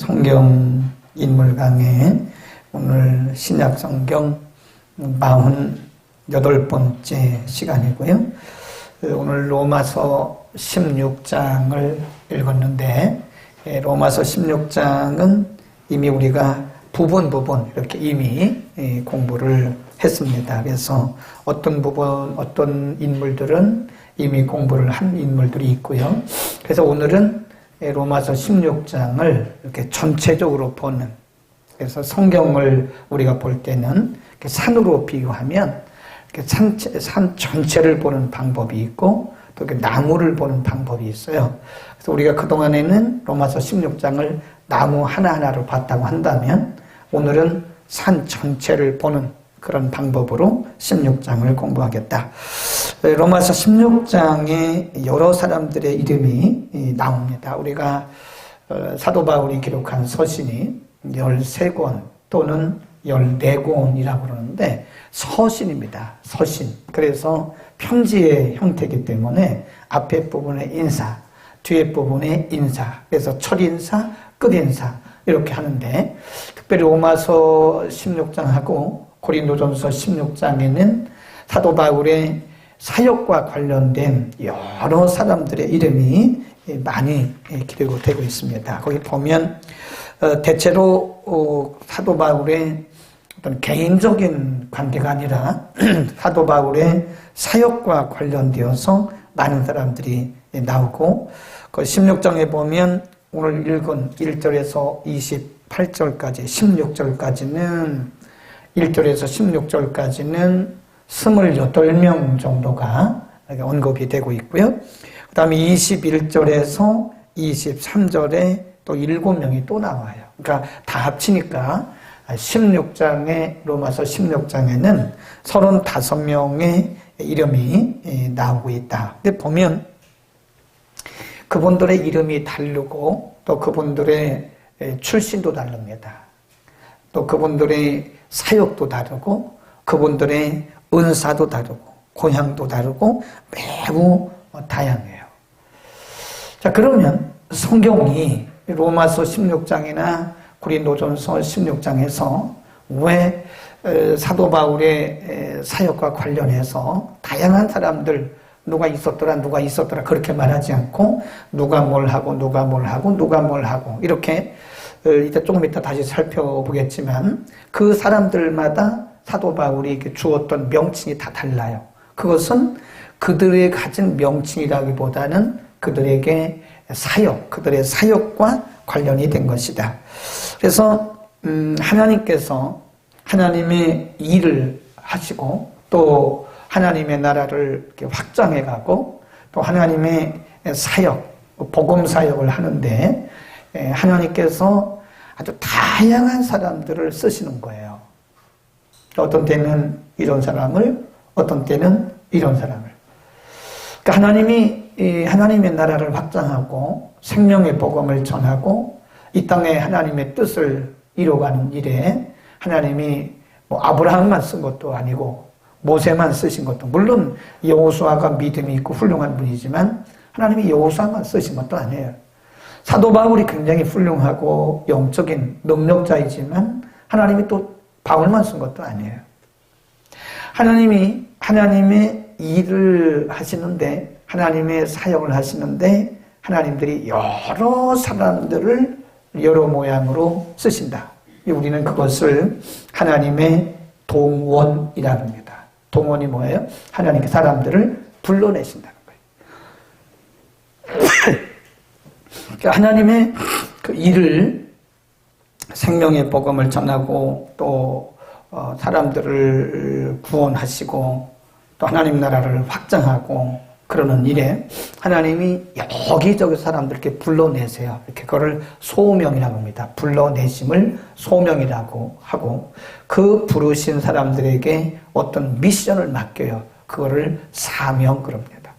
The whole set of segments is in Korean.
성경 인물 강의 오늘 신약 성경 48번째 시간이고요. 오늘 로마서 16장을 읽었는데 로마서 16장은 이미 우리가 부분 이렇게 이미 공부를 했습니다. 그래서 어떤 부분, 어떤 인물들은 이미 공부를 한 인물들이 있고요. 그래서 오늘은 로마서 16장을 이렇게 전체적으로 보는, 그래서 성경을 우리가 볼 때는 이렇게 산으로 비유하면 이렇게 산 전체를 보는 방법이 있고 또 이렇게 나무를 보는 방법이 있어요. 그래서 우리가 그동안에는 로마서 16장을 나무 하나하나로 봤다고 한다면 오늘은 산 전체를 보는 그런 방법으로 16장을 공부하겠다. 로마서 16장에 여러 사람들의 이름이 나옵니다. 우리가 사도 바울이 기록한 서신이 13권 또는 14권이라고 그러는데 서신입니다. 서신. 그래서 편지의 형태이기 때문에 앞에 부분에 인사, 뒤에 부분에 인사, 그래서 첫인사, 끝인사 이렇게 하는데 특별히 로마서 16장하고 고린도전서 16장에는 사도 바울의 사역과 관련된 여러 사람들의 이름이 많이 기록이 되고 있습니다. 거기 보면 대체로 사도 바울의 어떤 개인적인 관계가 아니라 사도 바울의 사역과 관련되어서 많은 사람들이 나오고 그 16장에 보면 오늘 읽은 1절에서 28절까지 16절까지는 1절에서 16절까지는 28명 정도가 언급이 되고 있고요. 그 다음에 21절에서 23절에 또 7명이 또 나와요. 그러니까 다 합치니까 16장에 로마서 16장에는 35명의 이름이 나오고 있다. 근데 보면 그분들의 이름이 다르고 또 그분들의 출신도 다릅니다. 또 그분들의 사역도 다르고 그분들의 은사도 다르고 고향도 다르고 매우 다양해요. 자, 그러면 성경이 로마서 16장이나 고린도전서 16장에서 왜 사도 바울의 사역과 관련해서 다양한 사람들 누가 있었더라 그렇게 말하지 않고 누가 뭘 하고 이렇게 이제 조금 이따 다시 살펴보겠지만 그 사람들마다 사도 바울이 주었던 명칭이 다 달라요. 그것은 그들의 가진 명칭이라기보다는 그들에게 그들의 사역과 관련이 된 것이다. 그래서 하나님께서 하나님의 일을 하시고 또 하나님의 나라를 이렇게 확장해가고 또 하나님의 사역, 복음 사역을 하는데 하나님께서 아주 다양한 사람들을 쓰시는 거예요. 어떤 때는 이런 사람을, 어떤 때는 이런 사람을. 그러니까 하나님이 하나님의 나라를 확장하고 생명의 복음을 전하고 이 땅에 하나님의 뜻을 이루어가는 일에 하나님이 아브라함만 쓴 것도 아니고 모세만 쓰신 것도, 물론 여호수아가 믿음이 있고 훌륭한 분이지만 하나님이 여호수아만 쓰신 것도 아니에요. 사도 바울이 굉장히 훌륭하고 영적인 능력자이지만 하나님이 또 바울만 쓴 것도 아니에요. 하나님이 하나님의 일을 하시는데, 하나님의 사역을 하시는데 하나님들이 여러 사람들을 여러 모양으로 쓰신다. 우리는 그것을 하나님의 동원이라고 합니다. 동원이 뭐예요? 하나님께 사람들을 불러내신다는 거예요. 그러니까 하나님의 그 일을, 생명의 복음을 전하고 또 사람들을 구원하시고 또 하나님 나라를 확장하고 그러는 일에 하나님이 여기저기 사람들께 불러내세요. 이렇게 그거를 소명이라고 합니다. 불러내심을 소명이라고 하고 그 부르신 사람들에게 어떤 미션을 맡겨요. 그거를 사명 그럽니다.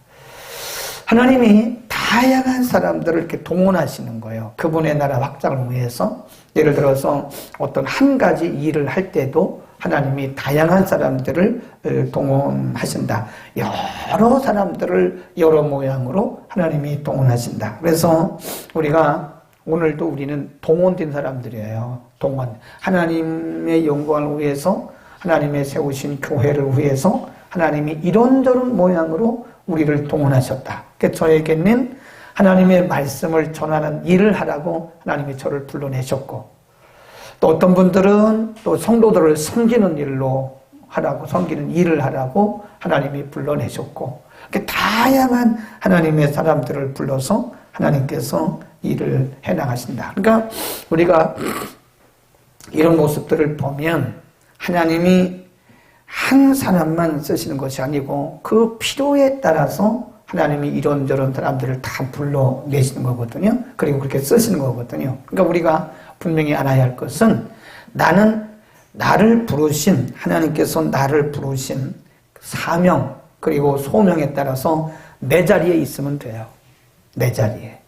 하나님이 다양한 사람들을 이렇게 동원하시는 거예요. 그분의 나라 확장을 위해서. 예를 들어서 어떤 한 가지 일을 할 때도 하나님이 다양한 사람들을 동원하신다. 여러 사람들을 여러 모양으로 하나님이 동원하신다. 그래서 우리가 오늘도 우리는 동원된 사람들이에요. 동원. 하나님의 영광을 위해서, 하나님의 세우신 교회를 위해서 하나님이 이런저런 모양으로 우리를 동원하셨다. 그래서 저에게는 하나님의 말씀을 전하는 일을 하라고 하나님이 저를 불러내셨고, 또 어떤 분들은 또 성도들을 섬기는 일로 하라고, 섬기는 일을 하라고 하나님이 불러내셨고, 다양한 하나님의 사람들을 불러서 하나님께서 일을 해나가신다. 그러니까 우리가 이런 모습들을 보면 하나님이 한 사람만 쓰시는 것이 아니고 그 필요에 따라서 하나님이 이런저런 사람들을 다 불러내시는 거거든요. 그리고 그렇게 쓰시는 거거든요. 그러니까 우리가 분명히 알아야 할 것은 나를 부르신, 하나님께서 나를 부르신 사명 그리고 소명에 따라서 내 자리에 있으면 돼요. 내 자리에.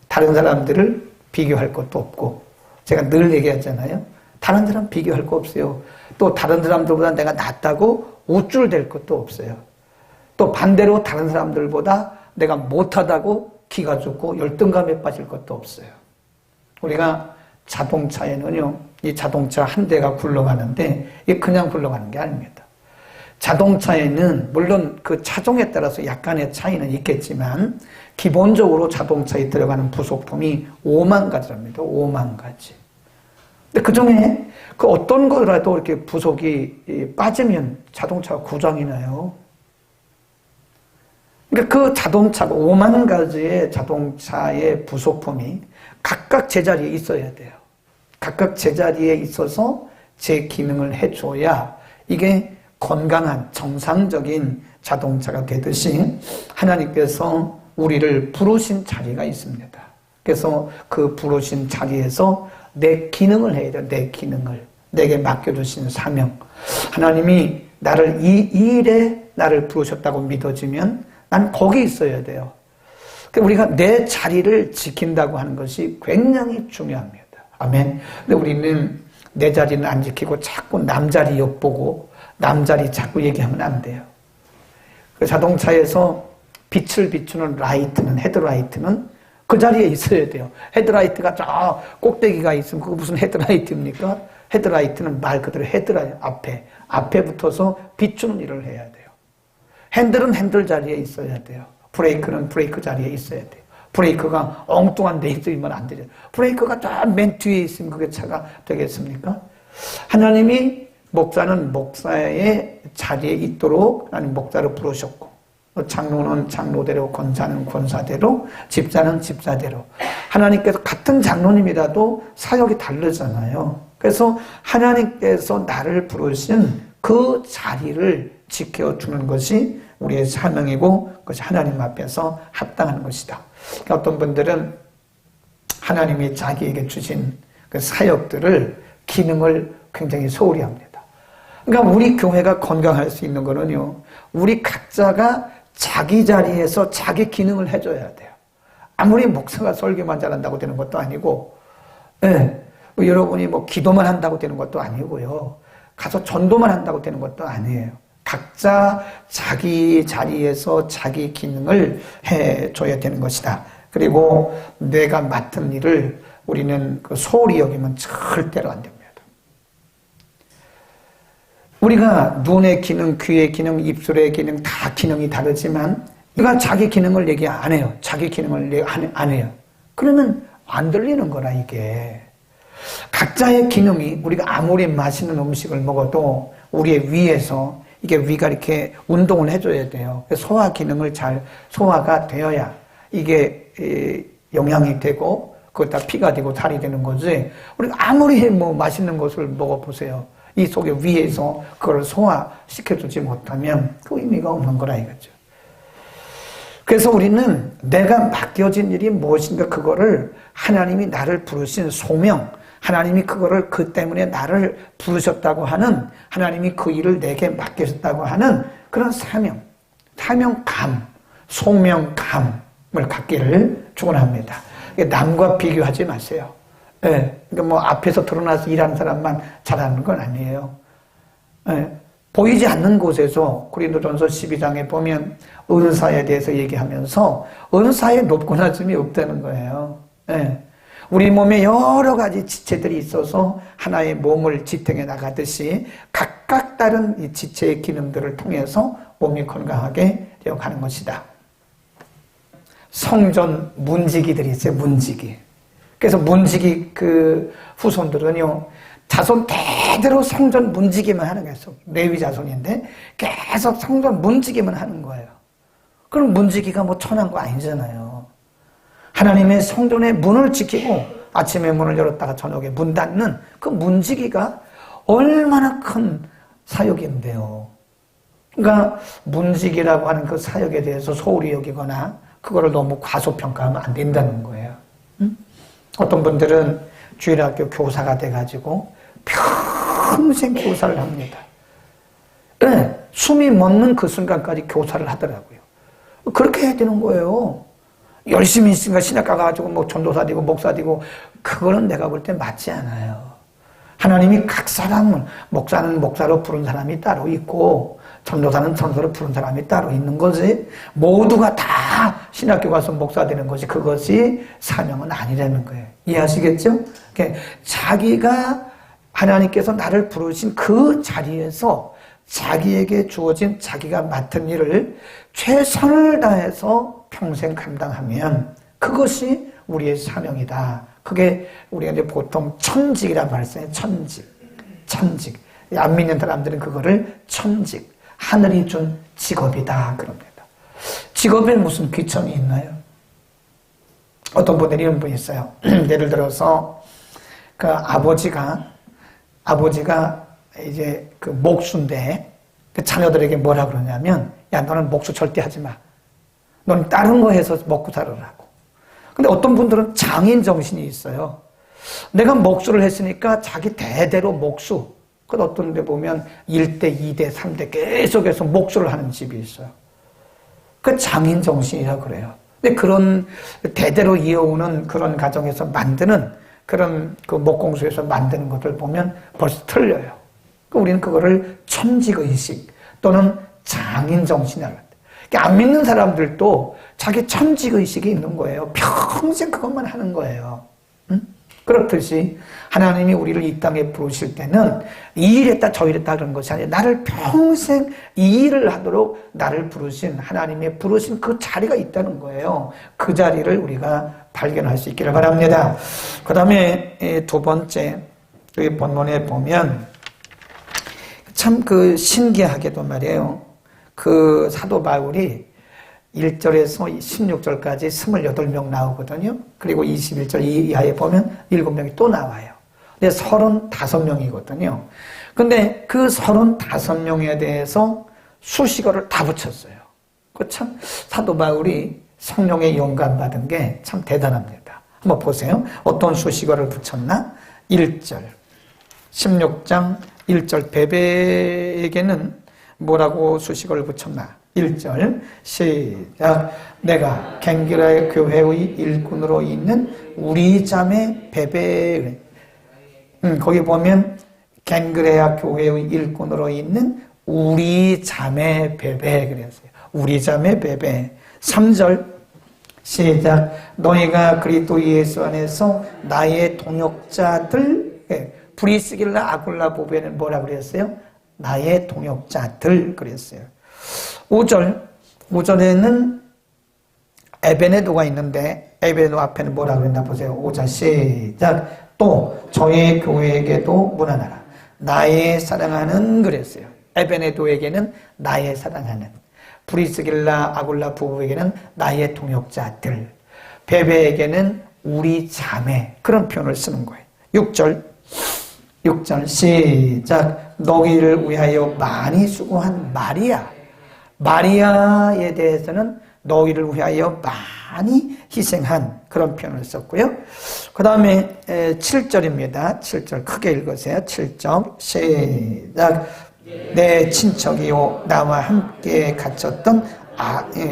다른 사람들을 비교할 것도 없고, 제가 늘 얘기하잖아요. 다른 사람 비교할 거 없어요. 또 다른 사람들보다 내가 낫다고 우쭐댈 것도 없어요. 또 반대로 다른 사람들보다 내가 못하다고 기가 죽고 열등감에 빠질 것도 없어요. 우리가 자동차에는요, 이 자동차 한 대가 굴러가는데 이게 그냥 굴러가는 게 아닙니다. 자동차에는 물론 그 차종에 따라서 약간의 차이는 있겠지만 기본적으로 자동차에 들어가는 부속품이 5만 가지랍니다. 5만 가지. 근데 그 중에 그 어떤 거라도 이렇게 부속이 빠지면 자동차가 고장이 나요. 그러니까 그 자동차가 5만 가지의 자동차의 부속품이 각각 제자리에 있어야 돼요. 각각 제자리에 있어서 제 기능을 해줘야 이게 건강한 정상적인 자동차가 되듯이 하나님께서 우리를 부르신 자리가 있습니다. 그래서 그 부르신 자리에서 내 기능을 해야 돼요. 내 기능을. 내게 맡겨주신 사명. 하나님이 나를 이 일에 나를 부르셨다고 믿어지면 난 거기 있어야 돼요. 우리가 내 자리를 지킨다고 하는 것이 굉장히 중요합니다. 아멘. 근데 우리는 내 자리는 안 지키고 자꾸 남 자리 엿보고 남 자리 자꾸 얘기하면 안 돼요. 그 자동차에서 빛을 비추는 라이트는, 헤드라이트는 그 자리에 있어야 돼요. 헤드라이트가 저 꼭대기가 있으면 그거 무슨 헤드라이트입니까? 헤드라이트는 말 그대로 헤드라이트 앞에 붙어서 비추는 일을 해야 돼요. 핸들은 핸들 자리에 있어야 돼요. 브레이크는 브레이크 자리에 있어야 돼요. 브레이크가 엉뚱한 데 있으면 안 되죠. 브레이크가 딱 맨 뒤에 있으면 그게 차가 되겠습니까? 하나님이 목사는 목사의 자리에 있도록 하나님 목사를 부르셨고, 장로는 장로대로, 권사는 권사대로, 집사는 집사대로. 하나님께서 같은 장로님이라도 사역이 다르잖아요. 그래서 하나님께서 나를 부르신 그 자리를 지켜주는 것이 우리의 사명이고 그것이 하나님 앞에서 합당한 것이다. 그러니까 어떤 분들은 하나님이 자기에게 주신 그 사역들을, 기능을 굉장히 소홀히 합니다. 그러니까 우리 교회가 건강할 수 있는 거는요, 우리 각자가 자기 자리에서 자기 기능을 해줘야 돼요. 아무리 목사가 설교만 잘한다고 되는 것도 아니고, 여러분이 뭐 기도만 한다고 되는 것도 아니고요. 가서 전도만 한다고 되는 것도 아니에요. 각자 자기 자리에서 자기 기능을 해줘야 되는 것이다. 그리고 내가 맡은 일을 우리는 그 소홀히 여기면 절대로 안 됩니다. 우리가 눈의 기능, 귀의 기능, 입술의 기능 다 기능이 다르지만 우리가 자기 기능을 얘기 안 해요. 자기 기능을 안 해요. 그러면 안 들리는 거라 이게. 각자의 기능이, 우리가 아무리 맛있는 음식을 먹어도 우리의 위에서 이게 위가 이렇게 운동을 해줘야 돼요. 소화 기능을 잘 소화가 되어야 이게 영양이 되고 그것다 피가 되고 살이 되는 거지. 우리가 아무리 뭐 맛있는 것을 먹어보세요. 이 속에 위에서 그걸 소화시켜주지 못하면 그 의미가 없는 거라 이거죠. 그래서 우리는 내가 맡겨진 일이 무엇인가 그거를 하나님이 나를 부르신 소명, 하나님이 그거를 그 때문에 나를 부르셨다고 하는, 하나님이 그 일을 내게 맡기셨다고 하는 그런 사명감, 소명감을 갖기를 축원합니다. 남과 비교하지 마세요. 그러니까 뭐 앞에서 드러나서 일하는 사람만 잘하는 건 아니에요. 보이지 않는 곳에서 고린도전서 12장에 보면 은사에 대해서 얘기하면서 은사에 높고 낮음이 없다는 거예요. 우리 몸에 여러 가지 지체들이 있어서 하나의 몸을 지탱해 나가듯이 각각 다른 이 지체의 기능들을 통해서 몸이 건강하게 되어가는 것이다. 성전 문지기들이 있어요. 문지기. 그래서 문지기 그 후손들은요, 자손 대대로 성전 문지기만 하는 거예요. 레위 자손인데 계속 성전 문지기만 하는 거예요. 그럼 문지기가 뭐 천한 거 아니잖아요. 하나님의 성전의 문을 지키고 아침에 문을 열었다가 저녁에 문 닫는 그 문지기가 얼마나 큰 사역인데요. 그러니까 문지기라고 하는 그 사역에 대해서 소홀히 여기거나 그거를 너무 과소평가하면 안 된다는 거예요. 응? 어떤 분들은 주일학교 교사가 돼가지고 평생 교사를 합니다. 네, 숨이 멎는 그 순간까지 교사를 하더라고요. 그렇게 해야 되는 거예요. 열심히 있으니까 신학가 가가지고 뭐 전도사 되고 목사 되고 그거는 내가 볼 때 맞지 않아요. 하나님이 각 사람은 목사는 목사로 부른 사람이 따로 있고 전도사는 전도사로 부른 사람이 따로 있는 거지 모두가 다 신학교 가서 목사 되는 것이 그것이 사명은 아니라는 거예요. 이해하시겠죠? 그러니까 자기가 하나님께서 나를 부르신 그 자리에서 자기에게 주어진 자기가 맡은 일을 최선을 다해서 평생 감당하면 그것이 우리의 사명이다. 그게 우리가 이제 보통 천직이라는 말을 써요. 천직. 안 믿는 사람들은 그거를 천직, 하늘이 준 직업이다 그럽니다. 직업에 무슨 귀천이 있나요? 어떤 분들이 이런 분이 있어요. 예를 들어서 그 아버지가 이제 그 목수인데 그 자녀들에게 뭐라 그러냐면 야 너는 목수 절대 하지 마. 너는 다른 거 해서 먹고 살으라고. 근데 어떤 분들은 장인 정신이 있어요. 내가 목수를 했으니까 자기 대대로 목수. 그 어떤 데 보면 1대, 2대, 3대 계속해서 목수를 하는 집이 있어요. 그 장인 정신이라 그래요. 근데 그런 대대로 이어오는 그런 가정에서 만드는 그런 그 목공소에서 만드는 것들 보면 벌써 틀려요. 우리는 그거를 천직의식 또는 장인정신이라고 합니다. 안 믿는 사람들도 자기 천직의식이 있는 거예요. 평생 그것만 하는 거예요. 응? 그렇듯이 하나님이 우리를 이 땅에 부르실 때는 이 일했다 저 일했다 그런 것이 아니라 나를 평생 이 일을 하도록 나를 부르신 하나님의 부르신 그 자리가 있다는 거예요. 그 자리를 우리가 발견할 수 있기를 바랍니다. 그 다음에 두 번째 그 본문에 보면 참 그 신기하게도 말이에요. 그 사도 바울이 1절에서 16절까지 28명 나오거든요. 그리고 21절 이하에 보면 7명이 또 나와요. 근데 35명이거든요. 근데 그 35명에 대해서 수식어를 다 붙였어요. 그 참 사도 바울이 성령의 영감 받은 게 참 대단합니다. 한번 보세요. 어떤 수식어를 붙였나? 1절 16장 1절 베베에게는 뭐라고 수식어를 붙였나? 1절 시작. 내가 갱기라의 교회의 일꾼으로 있는 우리 자매 베베. 거기 보면 갱그레아 교회의 일꾼으로 있는 우리 자매 베베 그랬어요. 우리 자매 베베. 3절 시작. 너희가 그리스도 예수 안에서 나의 동역자들. 브리스길라 아굴라 보베는 뭐라 그랬어요? 나의 동역자들 그랬어요. 5절에는 에베네도가 있는데 에베네도 앞에는 뭐라 그랬나 보세요. 5절 시작. 또 저의 교회에게도 문안하라. 나의 사랑하는 그랬어요. 에베네도에게는 나의 사랑하는, 브리스길라 아굴라 부부에게는 나의 동역자들, 베베에게는 우리 자매, 그런 표현을 쓰는 거예요. 6절 시작. 너희를 위하여 많이 수고한 마리아에 대해서는 너희를 위하여 많이 희생한 그런 표현을 썼고요. 그 다음에 7절입니다. 7절 크게 읽으세요. 7절 시작. 내 친척이요 나와 함께 갇혔던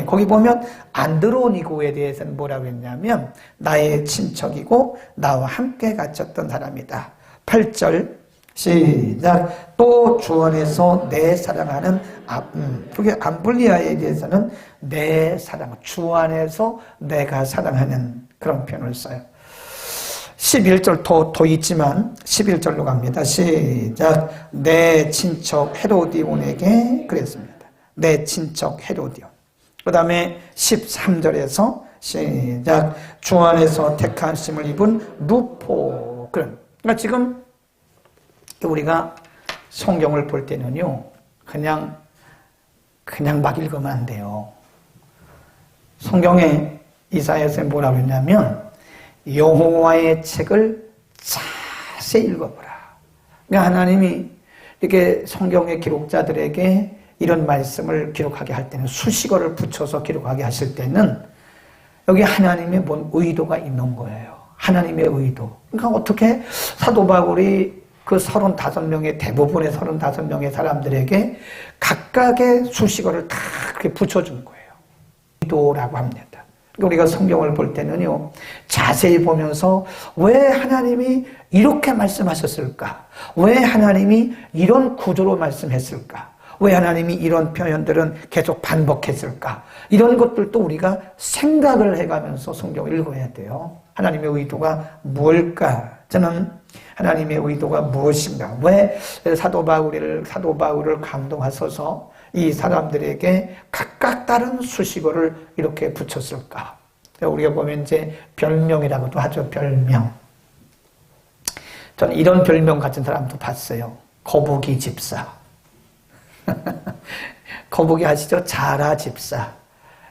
거기 보면 안드로니고에 대해서는 뭐라고 했냐면 나의 친척이고 나와 함께 갇혔던 사람이다. 8절 시작. 또 주 안에서 내 사랑하는 그게 암블리아에 대해서는 내 사랑, 주 안에서 내가 사랑하는 그런 표현을 써요. 11절 더 있지만 11절로 갑니다. 시작. 내 친척 헤로디온에게 그랬습니다. 내 친척 헤로디온. 그 다음에 13절에서 시작. 주 안에서 택하심을 입은 루포. 그러니까 지금 우리가 성경을 볼 때는요, 그냥 막 읽으면 안 돼요. 성경에 이사야서 뭐라고 했냐면 여호와의 책을 자세히 읽어보라. 그러니까 하나님이 이렇게 성경의 기록자들에게 이런 말씀을 기록하게 할 때는 수식어를 붙여서 기록하게 하실 때는 여기 하나님의 뭔 의도가 있는 거예요. 하나님의 의도. 그러니까 어떻게 사도 바울이 그 35명의 대부분의 35명의 사람들에게 각각의 수식어를 다 그렇게 붙여준 거예요. 의도라고 합니다. 우리가 성경을 볼 때는요, 자세히 보면서 왜 하나님이 이렇게 말씀하셨을까? 왜 하나님이 이런 구조로 말씀했을까? 왜 하나님이 이런 표현들은 계속 반복했을까? 이런 것들도 우리가 생각을 해가면서 성경을 읽어야 돼요. 하나님의 의도가 뭘까? 저는 하나님의 의도가 무엇인가? 왜 사도 바울을 감동하셔서 이 사람들에게 각각 다른 수식어를 이렇게 붙였을까? 우리가 보면 이제 별명이라고도 하죠. 별명. 저는 이런 별명 가진 사람도 봤어요. 거북이 집사. 거북이 아시죠? 자라 집사.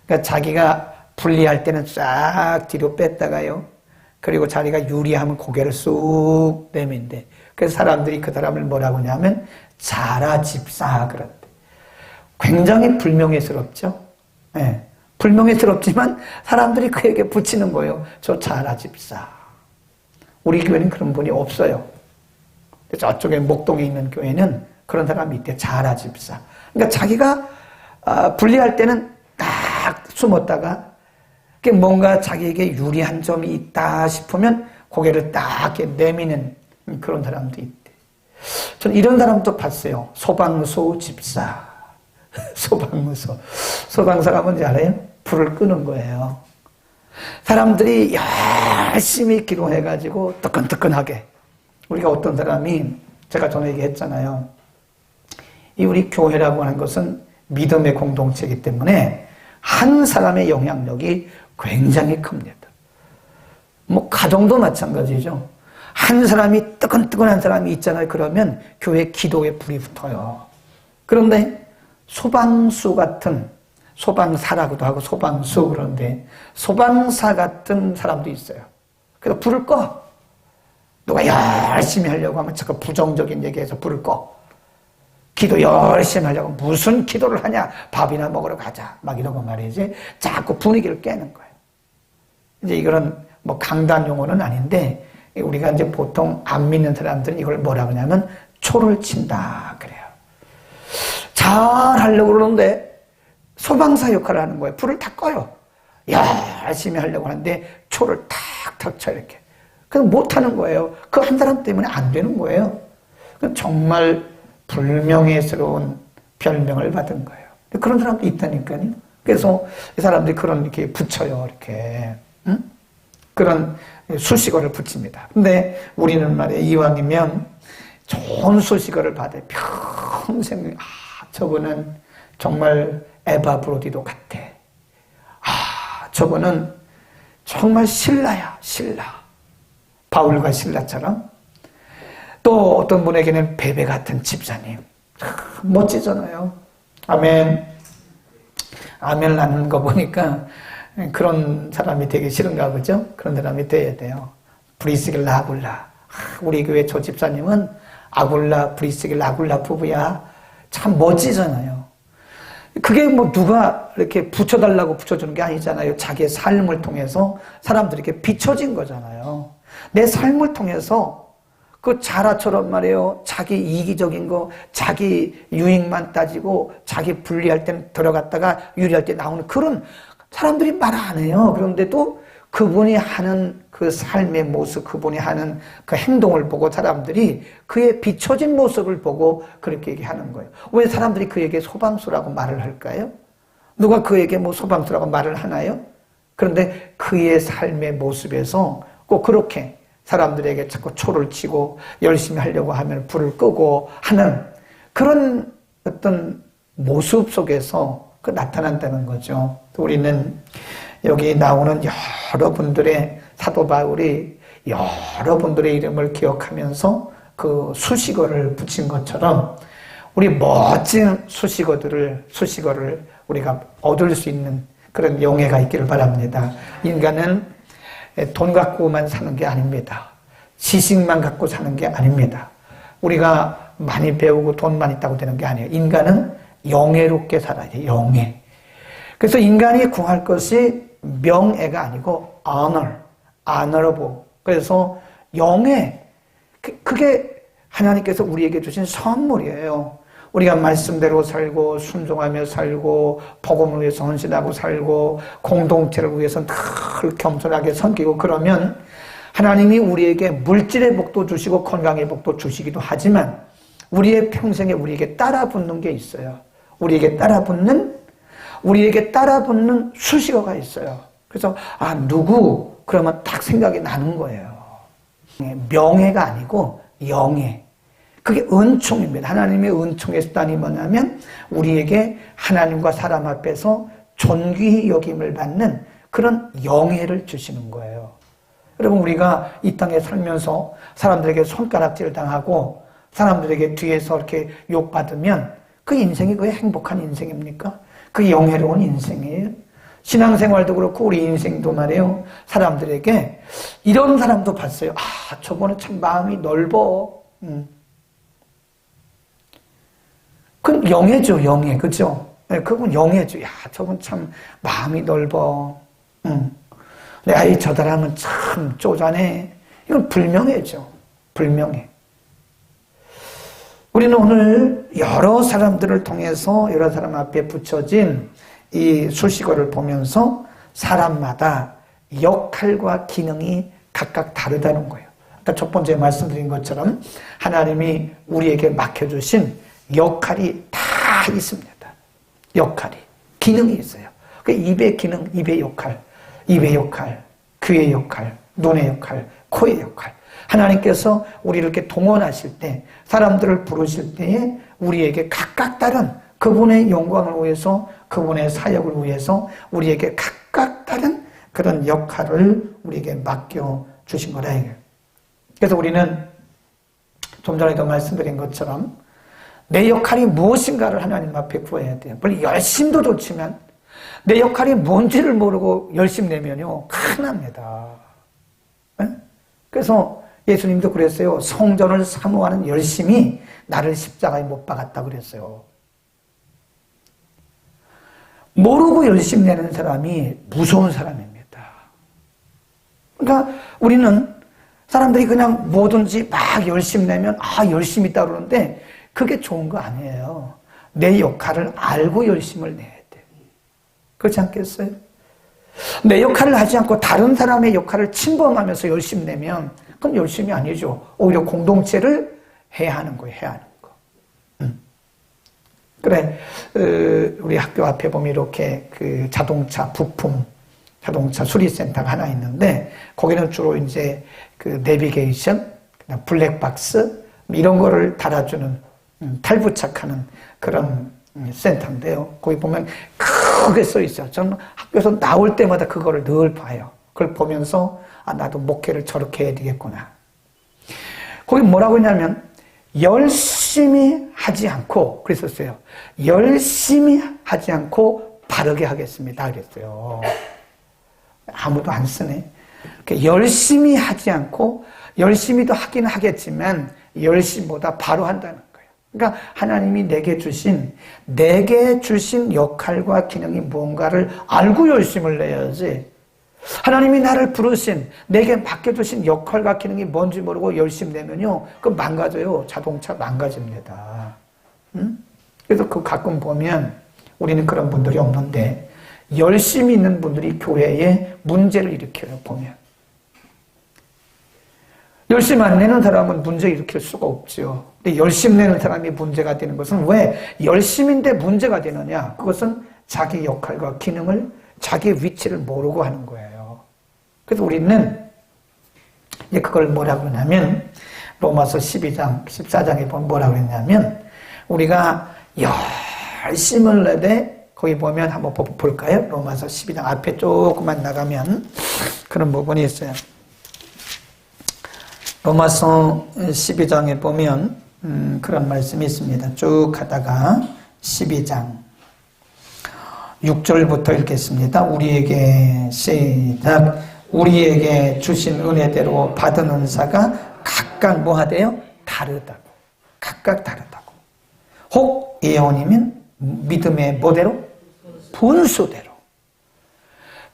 그러니까 자기가 불리할 때는 쫙 뒤로 뺐다가요. 그리고 자기가 유리하면 고개를 쑥 내민대. 그래서 사람들이 그 사람을 뭐라고 하냐면 자라 집사 그런대. 굉장히 불명예스럽죠. 네. 불명예스럽지만 사람들이 그에게 붙이는 거예요. 저 자라 집사. 우리 교회는 그런 분이 없어요. 저쪽에 목동에 있는 교회는 그런 사람이 있대. 자라 집사. 그러니까 자기가 불리할 때는 딱 숨었다가 뭔가 자기에게 유리한 점이 있다 싶으면 고개를 딱 내미는 그런 사람도 있대. 저는 이런 사람도 봤어요. 소방소 집사. 소방사가 뭔지 알아요? 불을 끄는 거예요. 사람들이 열심히 기도해가지고 뜨끈뜨끈하게. 우리가 어떤 사람이 제가 전에 얘기했잖아요. 이 우리 교회라고 하는 것은 믿음의 공동체이기 때문에 한 사람의 영향력이 굉장히 큽니다. 뭐 가정도 마찬가지죠. 한 사람이 뜨끈뜨끈한 사람이 있잖아요. 그러면 교회 기도에 불이 붙어요. 그런데 소방수 같은, 소방사라고도 하고 소방수 그런데 소방사 같은 사람도 있어요. 그래서 불을 꺼. 누가 열심히 하려고 하면 자꾸 부정적인 얘기해서 불을 꺼. 기도 열심히 하려고 무슨 기도를 하냐? 밥이나 먹으러 가자. 막 이러고 말이지. 자꾸 분위기를 깨는 거예요. 이제 이거는 뭐 강단 용어는 아닌데 우리가 이제 보통 안 믿는 사람들은 이걸 뭐라고 하냐면 초를 친다 그래요. 잘 하려고 그러는데 소방사 역할을 하는 거예요. 불을 다 꺼요. 열심히 하려고 하는데 초를 탁탁 쳐 이렇게. 그래서 못하는 거예요. 그 한 사람 때문에 안 되는 거예요. 정말 불명예스러운 별명을 받은 거예요. 그런 사람도 있다니까요. 그래서 이 사람들이 그런 이렇게 붙여요. 이렇게. 응? 그런 수식어를 붙입니다. 근데 우리는 말이에요. 이왕이면 좋은 수식어를 받아요. 평생, 저거는 정말 에바 브로디도 같아. 저거는 정말 신라야, 신라. 바울과 신라처럼. 또 어떤 분에게는 베베 같은 집사님. 멋지잖아요. 아멘. 아멘 나는 거 보니까 그런 사람이 되게 싫은가 보죠? 그런 사람이 돼야 돼요. 브리스길라 아굴라. 우리 교회 조 집사님은 아굴라, 브리스길라 아굴라 부부야. 참 멋지잖아요. 그게 뭐 누가 이렇게 붙여달라고 붙여주는 게 아니잖아요. 자기의 삶을 통해서 사람들에게 비춰진 거잖아요. 내 삶을 통해서 그 자라처럼 말이에요. 자기 이기적인 거, 자기 유익만 따지고 자기 불리할 때는 들어갔다가 유리할 때 나오는 그런 사람들이 말 안 해요. 그런데도 그분이 하는 그 삶의 모습, 그분이 하는 그 행동을 보고 사람들이 그의 비춰진 모습을 보고 그렇게 얘기하는 거예요. 왜 사람들이 그에게 소방수라고 말을 할까요? 누가 그에게 뭐 소방수라고 말을 하나요? 그런데 그의 삶의 모습에서 꼭 그렇게 사람들에게 자꾸 초를 치고 열심히 하려고 하면 불을 끄고 하는 그런 어떤 모습 속에서 그 나타난다는 거죠. 우리는 여기 나오는 여러분들의 사도 바울이 여러분들의 이름을 기억하면서 그 수식어를 붙인 것처럼 우리 멋진 수식어를 우리가 얻을 수 있는 그런 용해가 있기를 바랍니다. 인간은 돈 갖고만 사는 게 아닙니다. 지식만 갖고 사는 게 아닙니다. 우리가 많이 배우고 돈만 있다고 되는 게 아니에요. 인간은 영예롭게 살아야 돼요. 영예. 그래서 인간이 구할 것이 명예가 아니고 honorable. 그래서 영예. 그게 하나님께서 우리에게 주신 선물이에요. 우리가 말씀대로 살고 순종하며 살고 복음을 위해서 헌신하고 살고 공동체를 위해서 늘 겸손하게 섬기고 그러면 하나님이 우리에게 물질의 복도 주시고 건강의 복도 주시기도 하지만 우리의 평생에 우리에게 따라붙는 게 있어요. 우리에게 따라붙는 수식어가 있어요. 그래서 누구 그러면 딱 생각이 나는 거예요. 명예가 아니고 영예. 그게 은총입니다. 하나님의 은총의 수단이 뭐냐면 우리에게 하나님과 사람 앞에서 존귀 여김을 받는 그런 영예를 주시는 거예요. 여러분 우리가 이 땅에 살면서 사람들에게 손가락질 당하고 사람들에게 뒤에서 이렇게 욕받으면 그 인생이 그게 행복한 인생입니까? 그게 영예로운 인생이에요? 신앙생활도 그렇고 우리 인생도 말이에요. 사람들에게 이런 사람도 봤어요. 저거는 참 마음이 넓어. 그건 영예죠, 영예. 그죠? 네, 그건 영예죠. 저건 참 마음이 넓어. 저 사람은 참 쪼잔해. 이건 불명예죠. 불명예. 우리는 오늘 여러 사람들을 통해서 여러 사람 앞에 붙여진 이 수식어를 보면서 사람마다 역할과 기능이 각각 다르다는 거예요. 그러니까 첫 번째 말씀드린 것처럼 하나님이 우리에게 맡겨주신 역할이 다 있습니다. 역할이. 기능이 있어요. 입의 기능, 입의 역할, 귀의 역할, 눈의 역할, 코의 역할. 하나님께서 우리를 이렇게 동원하실 때, 사람들을 부르실 때에 우리에게 각각 다른 그분의 영광을 위해서, 그분의 사역을 위해서 우리에게 각각 다른 그런 역할을 우리에게 맡겨주신 거다. 그래서 우리는 좀 전에도 말씀드린 것처럼 내 역할이 무엇인가를 하나님 앞에 구해야 돼요. 물론 열심도 좋지만 내 역할이 뭔지를 모르고 열심 내면요 큰일 납니다. 그래서 예수님도 그랬어요. 성전을 사모하는 열심이 나를 십자가에 못 박았다 그랬어요. 모르고 열심 내는 사람이 무서운 사람입니다. 그러니까 우리는 사람들이 그냥 뭐든지 막 열심 내면 열심히 있다 그러는데 그게 좋은 거 아니에요. 내 역할을 알고 열심을 내야 돼요. 그렇지 않겠어요? 내 역할을 하지 않고 다른 사람의 역할을 침범하면서 열심 내면 그건 열심이 아니죠. 오히려 공동체를 해야 하는 거예요. 해야 하는 거. 그래, 우리 학교 앞에 보면 이렇게 그 자동차 부품, 자동차 수리센터가 하나 있는데 거기는 주로 이제 그 내비게이션, 블랙박스 이런 거를 달아주는 탈부착하는 그런 센터인데요. 거기 보면 크게 써 있어요. 저는 학교에서 나올 때마다 그거를 늘 봐요. 그걸 보면서 나도 목회를 저렇게 해야 되겠구나. 거기 뭐라고 했냐면 열심히 하지 않고 그랬었어요. 열심히 하지 않고 바르게 하겠습니다. 그랬어요. 아무도 안 쓰네. 열심히 하지 않고 열심히도 하긴 하겠지만 열심보다 바로 한다는 거예요. 그러니까 하나님이 내게 주신 역할과 기능이 뭔가를 알고 열심을 내야지. 하나님이 나를 부르신 내게 맡겨주신 역할과 기능이 뭔지 모르고 열심 내면요 그 망가져요. 자동차 망가집니다. 그래서 그 가끔 보면 우리는 그런 분들이 없는데 열심히 있는 분들이 교회에 문제를 일으켜요. 보면 열심 안 내는 사람은 문제 일으킬 수가 없죠. 근데 열심 내는 사람이 문제가 되는 것은 왜 열심인데 문제가 되느냐? 그것은 자기 역할과 기능을 자기 위치를 모르고 하는 거예요. 그래서 우리는 이제 그걸 뭐라고 그러냐면 로마서 12장, 14장에 보면 뭐라고 그랬냐면 우리가 열심을 내되 거기 보면 한번 볼까요? 로마서 12장 앞에 조금만 나가면 그런 부분이 있어요. 로마서 12장에 보면 그런 말씀이 있습니다. 쭉 가다가 12장 6절부터 읽겠습니다. 우리에게 시작. 우리에게 주신 은혜대로 받은 은사가 각각 뭐하대요? 다르다고. 각각 다르다고. 혹 예언이면 믿음의 뭐대로? 분수대로.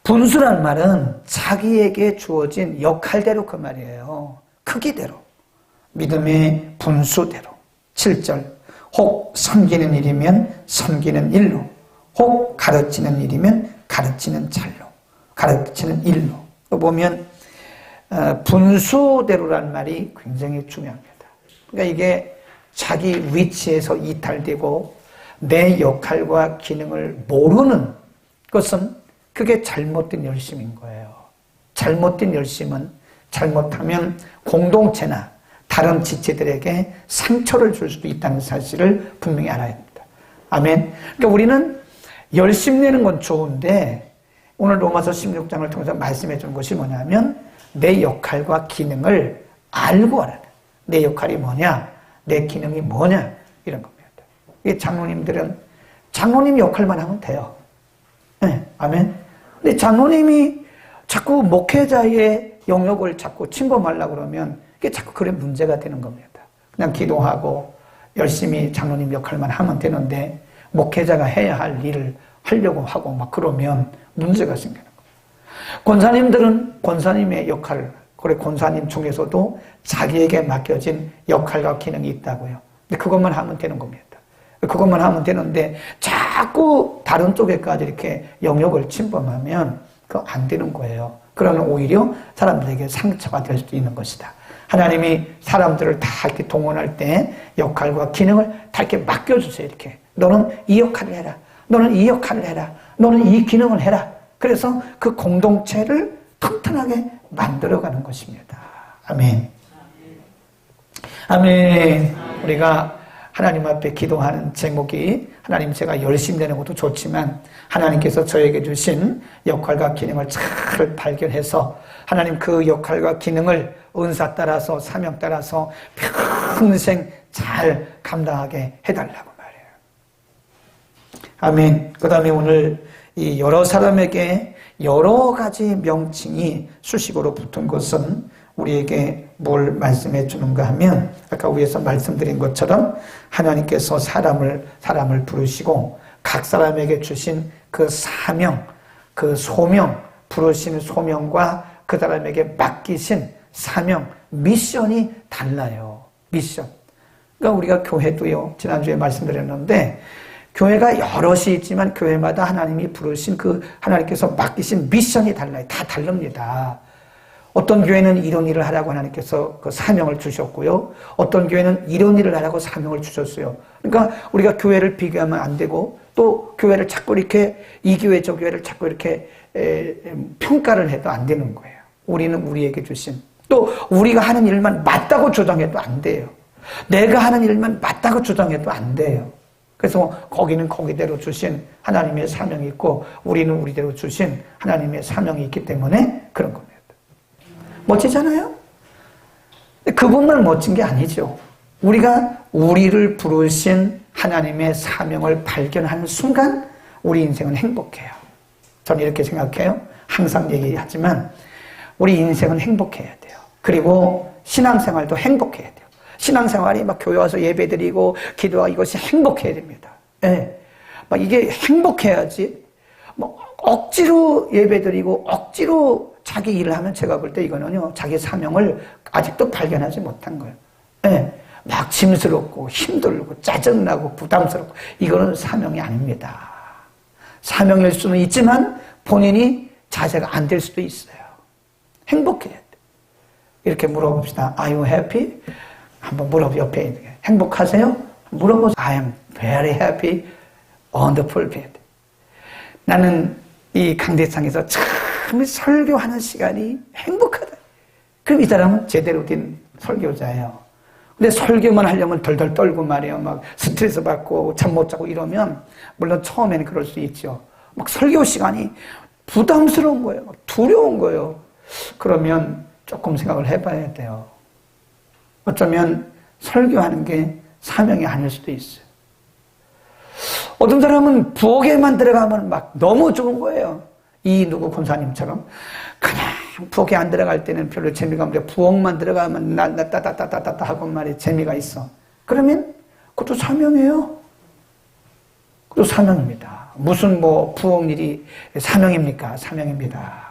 분수란 말은 자기에게 주어진 역할대로 그 말이에요. 크기대로. 믿음의 분수대로. 7절. 혹 섬기는 일이면 섬기는 일로. 혹 가르치는 일이면 가르치는 잘로. 가르치는 일로. 보면 분수대로란 말이 굉장히 중요합니다. 그러니까 이게 자기 위치에서 이탈되고 내 역할과 기능을 모르는 것은 그게 잘못된 열심인 거예요. 잘못된 열심은 잘못하면 공동체나 다른 지체들에게 상처를 줄 수도 있다는 사실을 분명히 알아야 합니다. 아멘. 그러니까 우리는 열심 내는 건 좋은데 오늘 로마서 16장을 통해서 말씀해 주는 것이 뭐냐면 내 역할과 기능을 알고 하라는, 내 역할이 뭐냐, 내 기능이 뭐냐 이런 겁니다. 이 장로님들은 장로님 역할만 하면 돼요. 네, 아멘. 근데 장로님이 자꾸 목회자의 영역을 자꾸 침범하려고 그러면 이게 자꾸 그런 문제가 되는 겁니다. 그냥 기도하고 열심히 장로님 역할만 하면 되는데 목회자가 해야 할 일을 하려고 하고 막 그러면 문제가 생기는 거예요. 권사님들은 권사님의 역할, 그래 권사님 중에서도 자기에게 맡겨진 역할과 기능이 있다고요. 근데 그것만 하면 되는 겁니다. 그것만 하면 되는데 자꾸 다른 쪽에까지 이렇게 영역을 침범하면 그거 안 되는 거예요. 그러면 오히려 사람들에게 상처가 될 수도 있는 것이다. 하나님이 사람들을 다 이렇게 동원할 때 역할과 기능을 다 이렇게 맡겨주세요. 이렇게 너는 이 역할을 해라. 너는 이 역할을 해라. 너는 이 기능을 해라. 그래서 그 공동체를 튼튼하게 만들어가는 것입니다. 아멘. 아멘. 우리가 하나님 앞에 기도하는 제목이 하나님 제가 열심히 되는 것도 좋지만 하나님께서 저에게 주신 역할과 기능을 잘 발견해서 하나님 그 역할과 기능을 은사 따라서 사명 따라서 평생 잘 감당하게 해달라고 말해요. 아멘. 그 다음에 오늘 이 여러 사람에게 여러 가지 명칭이 수식어로 붙은 것은 우리에게 뭘 말씀해 주는가 하면 아까 위에서 말씀드린 것처럼 하나님께서 사람을 부르시고 각 사람에게 주신 그 사명, 그 소명, 부르시는 소명과 그 사람에게 맡기신 사명, 미션이 달라요. 미션. 그러니까 우리가 교회도요, 지난주에 말씀드렸는데 교회가 여럿이 있지만 교회마다 하나님이 부르신 그 하나님께서 맡기신 미션이 달라요. 다 다릅니다. 어떤 교회는 이런 일을 하라고 하나님께서 그 사명을 주셨고요. 어떤 교회는 이런 일을 하라고 사명을 주셨어요. 그러니까 우리가 교회를 비교하면 안 되고 또 교회를 자꾸 이렇게 이 교회 저 교회를 자꾸 이렇게 평가를 해도 안 되는 거예요. 우리는 우리에게 주신 또 우리가 하는 일만 맞다고 주장해도 안 돼요. 내가 하는 일만 맞다고 주장해도 안 돼요. 그래서 거기는 거기대로 주신 하나님의 사명이 있고 우리는 우리대로 주신 하나님의 사명이 있기 때문에 그런 겁니다. 멋지잖아요? 그분만 멋진 게 아니죠. 우리가 우리를 부르신 하나님의 사명을 발견하는 순간 우리 인생은 행복해요. 저는 이렇게 생각해요. 항상 얘기하지만 우리 인생은 행복해야 돼요. 그리고 신앙생활도 행복해야 돼요. 신앙생활이 막 교회 와서 예배드리고 기도하고 이것이 행복해야 됩니다. 예. 막 이게 행복해야지. 뭐 억지로 예배드리고 억지로 자기 일을 하면 제가 볼 때 이거는요, 자기 사명을 아직도 발견하지 못한 거예요. 예. 막 짐스럽고 힘들고 짜증나고 부담스럽고 이거는 사명이 아닙니다. 사명일 수는 있지만 본인이 자세가 안 될 수도 있어요. 행복해야 돼. 이렇게 물어봅시다. Are you happy? 한번 물어보 옆에 있는 게 행복하세요? 물어보세요. I am very happy, wonderful. 나는 이 강대상에서 참 설교하는 시간이 행복하다. 그럼 이 사람은 제대로 된 설교자예요. 근데 설교만 하려면 덜덜 떨고 말이에요. 막 스트레스 받고 잠 못 자고 이러면, 물론 처음에는 그럴 수 있죠. 막 설교 시간이 부담스러운 거예요. 막 두려운 거예요. 그러면 조금 생각을 해봐야 돼요. 어쩌면 설교하는 게 사명이 아닐 수도 있어요. 어떤 사람은 부엌에만 들어가면 막 너무 좋은 거예요. 이 누구 권사님처럼 그냥 부엌에 안 들어갈 때는 별로 재미가 없는데 부엌만 들어가면 따따따따따 하고 말이 재미가 있어. 그러면 그것도 사명이에요. 그것도 사명입니다. 무슨 뭐 부엌 일이 사명입니까? 사명입니다.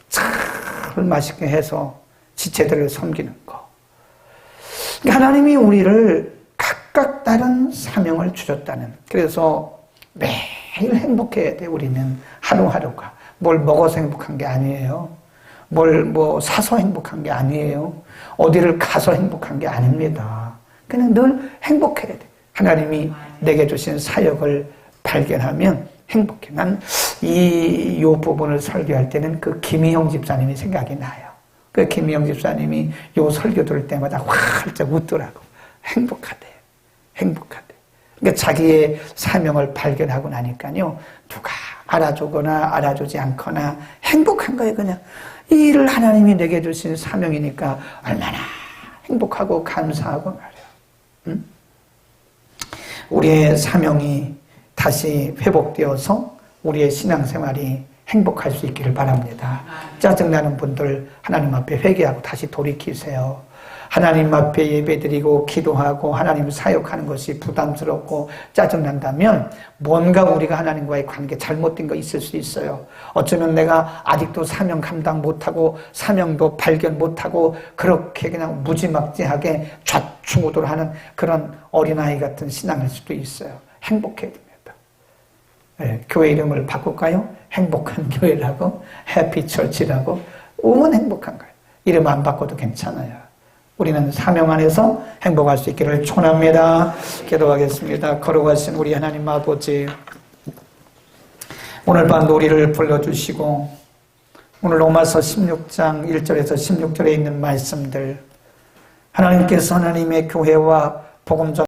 차를 맛있게 해서 지체들을 섬기는 거. 하나님이 우리를 각각 다른 사명을 주셨다는. 그래서 매일 행복해야 돼. 우리는 하루하루가. 뭘 먹어서 행복한 게 아니에요. 뭘 뭐 사서 행복한 게 아니에요. 어디를 가서 행복한 게 아닙니다. 그냥 늘 행복해야 돼. 하나님이 내게 주신 사역을 발견하면 행복해. 난 요 부분을 설교할 때는 그 김희영 집사님이 생각이 나요. 그 김희영 집사님이 요 설교 들을 때마다 활짝 웃더라고. 행복하대. 행복하대. 그러니까 자기의 사명을 발견하고 나니까요. 누가 알아주거나 알아주지 않거나 행복한 거예요. 그냥 이 일을 하나님이 내게 주신 사명이니까 얼마나 행복하고 감사하고 말이에요. 응? 우리의 사명이 다시 회복되어서 우리의 신앙생활이 행복할 수 있기를 바랍니다. 짜증나는 분들 하나님 앞에 회개하고 다시 돌이키세요. 하나님 앞에 예배드리고 기도하고 하나님 사역하는 것이 부담스럽고 짜증난다면 뭔가 우리가 하나님과의 관계 잘못된 거 있을 수 있어요. 어쩌면 내가 아직도 사명 감당 못하고 사명도 발견 못하고 그렇게 그냥 무지막지하게 좌충우돌하는 그런 어린아이 같은 신앙일 수도 있어요. 행복해야 됩니다. 네, 교회 이름을 바꿀까요? 행복한 교회라고, 해피처치라고. 오면 행복한 거예요. 이름 안 바꿔도 괜찮아요. 우리는 사명 안에서 행복할 수 있기를 축원합니다. 기도하겠습니다. 거룩하신 우리 하나님 아버지, 오늘 밤도 우리를 불러주시고 오늘 로마서 16장 1절에서 16절에 있는 말씀들, 하나님께서 하나님의 교회와 복음 전